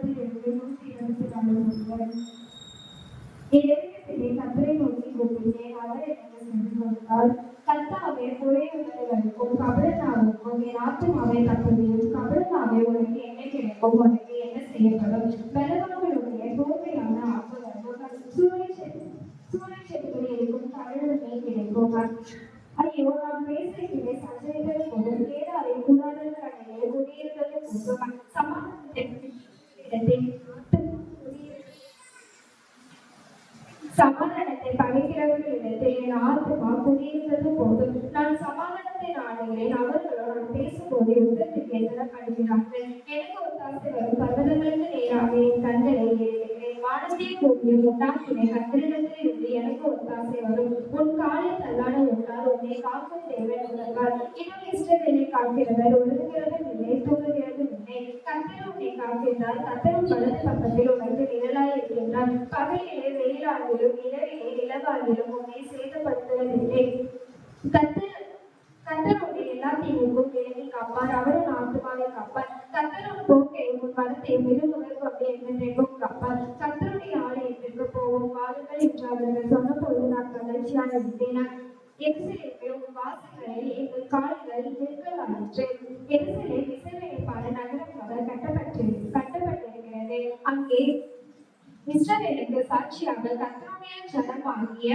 அதிகாரத்திலிருந்து 124 இடையிலே கர்த்தரை நோக்கி கூப்பிட்டேன். அவர் எனக்கு சென்று கொடுத்தால், கர்த்தாவே பொறையுள்ளவர்களுக்கும் கபடனாவுக்கும் என் ஆத்துமாவை தப்புவியும். கபடனாவே உனக்கு என்ன கிடைக்கும்? உனக்கு என்ன செய்யப்படும்? பலவான்களுடைய தோல்வியான ஆக்குவர்கள் சூரிய செடிகள் இருக்கும் கடலுமே கிடைக்கும். ஐயோ, நான் பேசுகிறே சஞ்சரித்தது போதும் கேடாரை கூடாதது கண்ணிலே குடியிருந்தது போதும் சமாதானத்தை பகைக்கிறவர்களிடத்தில் என் ஆத்மா குடியிருந்தது போதும். நான் சமாதானத்தை நாடுகிறேன். அவர்களோடு நான் பேசும்போது யுத்தத்திற்கு எதிரப்படுகிறார்கள். எனக்கு ஒத்தாசை வரும் பர்வதங்களுக்கு நேராக என் கண்களை ஏறுகிறேன். வானத்தை கூப்பிய உண்டாக்கினை கர்த்தரிடத்தில் இருந்து எனக்கு ஒத்தாசை வரும். உன் காலை தள்ளாட ஒன்றால் உன்னை காக்கும் தேவன் உலகால். இன்னும் இஸ்ரவேலை காக்கிறவர் ஒழுங்குகிறதும் இல்லை, தூங்குகிறதும் இல்லை. கர்த்தர் உன்னை காக்கின்றார். கர்த்தரும் வலது பக்கத்தில் உனக்கு நிழலாய் இருக்கின்றார். பகலிலே வெயிலாகிலும் இரவிலே நிலவாகிலும் உன்னை சேதப்படுத்துவதில்லை. கர்த்தருடைய எல்லா தீங்குக்கும் விலகி காப்பார். அவரின் ஆத்துமாவை காப்பார். கர்த்தரும் போக்கையும் உன் மனத்தையும் மிருகமுதற்கு அப்படி என்றென்றைக்கும் காப்பார். கர்த்தருடைய ஆலயத்திற்கு போவோம் வாருங்கள் என்று அவர்கள் சொன்னபோது நான் மகிழ்ச்சியாக இருந்தேன். எருசலேமே உன் வாசல்களில் எங்கள் கால்கள் நிற்கலாயிற்று. எருசலேம் இஸ்ரவேலுக்கான நகரமாக கட்டப்பட்டிருக்கிறது. அங்கே இஸ்ரவேலுக்கு சாட்சியாக கர்த்தருடைய ஜனமாகிய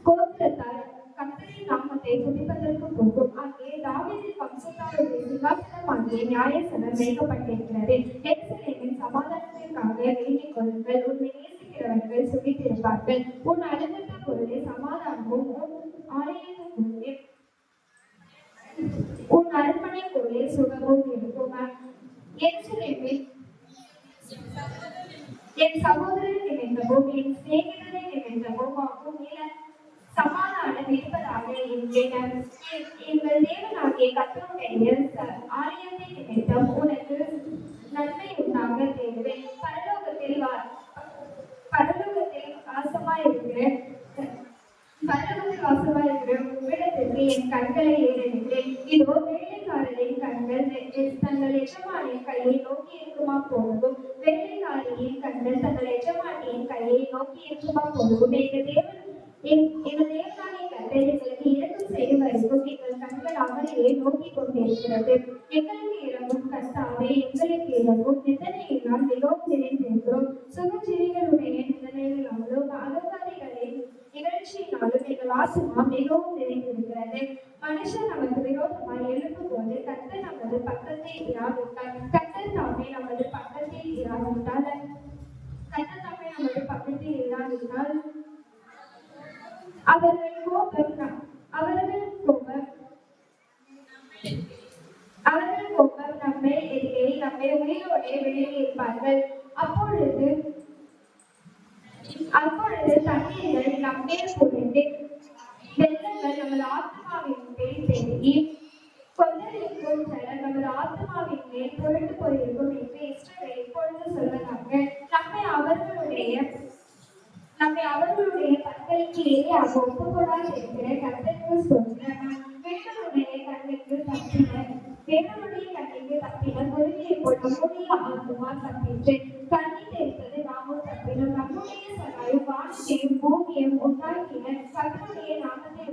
கோத்திரத்தார் கர்த்தரின் நாமத்தை துதிப்பதற்கு போகும். அங்கே தாவீதின் வம்சத்தாருடைய சிங்காசனமாகிய நியாயசனம் வைக்கப்பட்டிருக்கிறது. எருசலேமின் சமாதானத்திற்காக வேண்டிக் கொள்ளுங்கள். உன்னை நேசிக்கிறவர்கள் சுகித்திருப்பார்கள். உன் அழுகின்ற பொருளை சமாதானமும் உன் அரண்மனை பொருளை சுகமும் இருக்கும். எருசலேமில் என் சகோதரன் நினைந்தவும் என் சிநேகிதரை நினைந்தவும் சமாதானம் இருப்பதாக என்றேன். எங்கள் தேவனாகிய கர்த்தருடைய ஆலயத்தை நினைத்தம் உனக்கு நன்மை உண்டாக தேடுவேன். பரலோகத்தில் வாசமாயிருக்கிற உம்மிடத்திற்கு என் கண்களை ஏறெடுக்கிறேன். இதோ வேலைக்காரரின் கண்கள் தங்கள் எஜமானியின் கையை நோக்கி இருக்குமா போலவும் வேலைக்காரியின் கண்கள் தங்கள் எஜமானியின் கையை நோக்கி இருக்குமா போலவும் எங்கள் தேவனாகிய கர்த்தர் எங்களுக்கு இரக்கம் செய்யும் வரைக்கும் எங்கள் கண்கள் அவரையே நோக்கி கொண்டிருக்கிறது. எங்களுக்கு இறங்கும் கர்த்தாவே, எங்களுக்கு இறங்கும். நிந்தனையினால் மிகவும் நிறைந்திருக்கிறோம். சுகஜீவிகளுடைய நிந்தனைகளாலும் அகங்காரிகளின் நிகழ்ச்சியினாலும் எங்கள் ஆத்துமா மிகவும் நிறைந்திருக்கிறது. மனுஷன் நமக்கு விரோதமாய் எழுப்பும் போது கர்த்தர் நமது பக்கத்தில் இராவிட்டால் அவர்கள் கோபம் நம்மை எதிரே நம்மை உயிரோடே வெளியேற்பார்கள். அப்பொழுது தண்ணீர்கள் நம்மேல் பொழிந்து வெள்ளங்கள் நமது ஆத்மாவின் மேல் பெருகி கொந்தளிக்கும் ஜலம் நமது ஆத்மாவின் மேல் பொருட்டு போயிருக்கும் என்று இஸ்ரவேல் இப்பொழுது சொல்வதாக. நம்மை அவர்களுடைய பற்களுக்கு எதிராக ஒப்புக்கொள்ளாது இருக்கிற கர்த்தருக்கு சொல்கிறேன். வேடனுடைய கண்ணுக்கு தப்பின குருவியை போல நம்முடைய ஆத்மா தப்பிற்று. கண்ணி தெரிந்தது நாமும் தப்பினோம். நம்முடைய சகாயம் வானத்தையும் பூமியையும் உண்டாக்கின கர்த்தருடைய நாமத்தை